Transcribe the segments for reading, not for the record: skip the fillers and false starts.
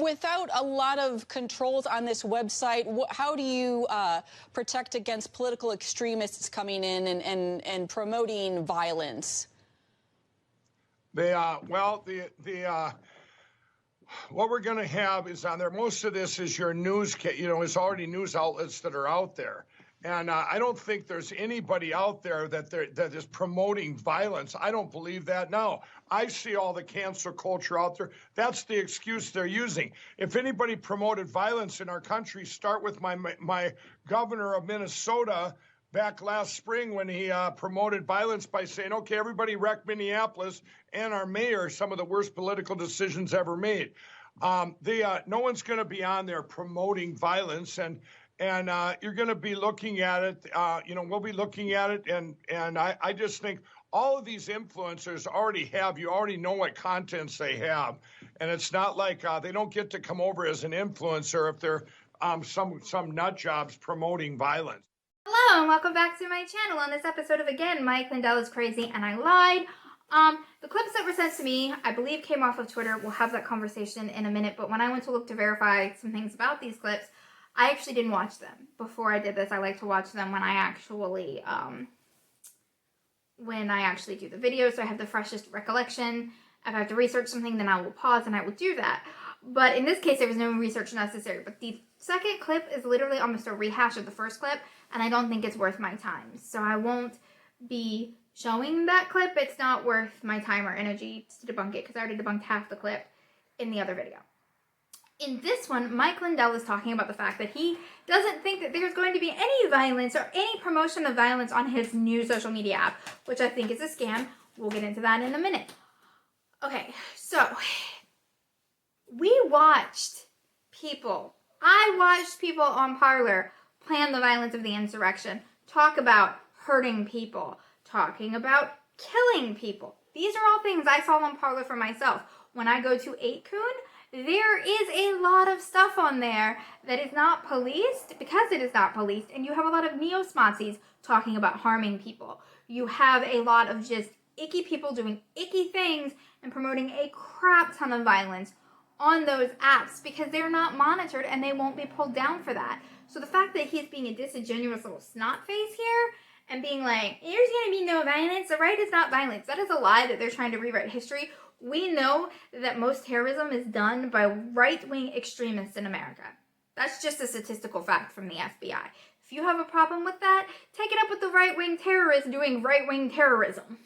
without a lot of controls on this website, how do you protect against political extremists coming in and promoting violence? What we're going to have is on there. Most of this is your news, is already news outlets that are out there. And I don't think there's anybody out there that is promoting violence. I don't believe that now. I see all the cancel culture out there. That's the excuse they're using. If anybody promoted violence in our country, start with my governor of Minnesota back last spring when he promoted violence by saying, okay, everybody wreck Minneapolis, and our mayor, some of the worst political decisions ever made. No one's going to be on there promoting violence, and you're going to be looking at it. We'll be looking at it, and I just think all of these influencers you already know what contents they have, and it's not like they don't get to come over as an influencer if they're some nut jobs promoting violence. Hello and welcome back to my channel. On this episode of, again, Mike Lindell is crazy and I lied. The clips that were sent to me, I believe, came off of Twitter. We'll have that conversation in a minute, but when I went to look to verify some things about these clips, I actually didn't watch them. Before I did this, I like to watch them when I actually do the video, so I have the freshest recollection. If I have to research something, then I will pause and I will do that. But in this case, there was no research necessary. But the second clip is literally almost a rehash of the first clip, and I don't think it's worth my time. So I won't be showing that clip. It's not worth my time or energy to debunk it, because I already debunked half the clip in the other video. In this one, Mike Lindell is talking about the fact that he doesn't think that there's going to be any violence or any promotion of violence on his new social media app, which I think is a scam. We'll get into that in a minute. Okay, so I watched people on Parler plan the violence of the insurrection, talk about hurting people, talking about killing people. These are all things I saw on Parler for myself. When I go to 8kun, there is a lot of stuff on there that is not policed, because it is not policed, and you have a lot of neo-Smozis talking about harming people. You have a lot of just icky people doing icky things and promoting a crap ton of violence on those apps because they're not monitored and they won't be pulled down for that. So the fact that he's being a disingenuous little snot face here and being like, there's going to be no violence, the right is not violence, that is a lie that they're trying to rewrite history. We know that most terrorism is done by right-wing extremists in America. That's just a statistical fact from the FBI. If you have a problem with that, take it up with the right-wing terrorists doing right-wing terrorism.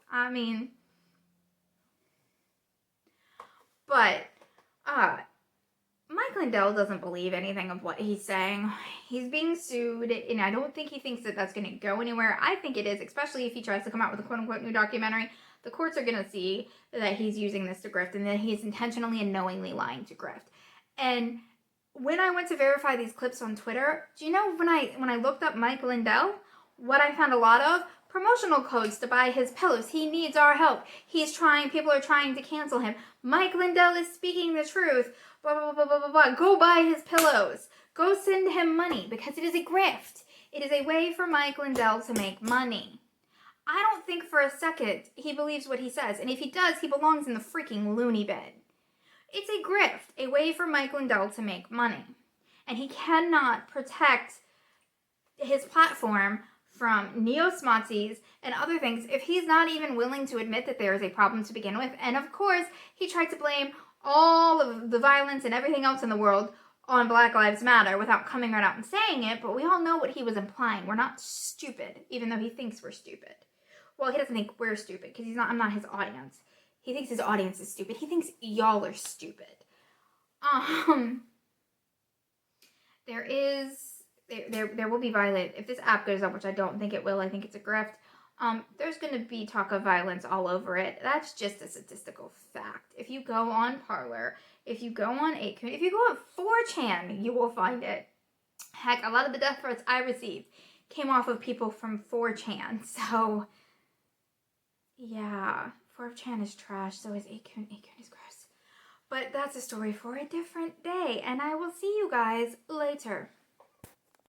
I mean, but Mike Lindell doesn't believe anything of what he's saying. He's being sued, and I don't think he thinks that that's going to go anywhere. I think it is, especially if he tries to come out with a quote-unquote new documentary. The courts are going to see that he's using this to grift and that he's intentionally and knowingly lying to grift. And when I went to verify these clips on Twitter, do you know when I looked up Mike Lindell, what I found a lot of? Promotional codes to buy his pillows. He needs our help. People are trying to cancel him. Mike Lindell is speaking the truth. Blah, blah, blah, blah, blah, blah. Go buy his pillows. Go send him money, because it is a grift. It is a way for Mike Lindell to make money. I don't think for a second he believes what he says. And if he does, he belongs in the freaking loony bin. It's a grift, a way for Mike Lindell to make money. And he cannot protect his platform from neo-Smozis and other things if he's not even willing to admit that there is a problem to begin with. And of course, he tried to blame all of the violence and everything else in the world on Black Lives Matter without coming right out and saying it, but we all know what he was implying. We're not stupid, even though he thinks we're stupid. Well, he doesn't think we're stupid, because I'm not his audience. He thinks his audience is stupid. He thinks y'all are stupid. There will be violence. If this app goes up, which I don't think it will, I think it's a grift, there's going to be talk of violence all over it. That's just a statistical fact. If you go on Parler, if you go on 8kun, if you go on 4chan, you will find it. Heck, a lot of the death threats I received came off of people from 4chan, so yeah, 4chan is trash, so is 8kun. 8kun is gross. But that's a story for a different day, and I will see you guys later.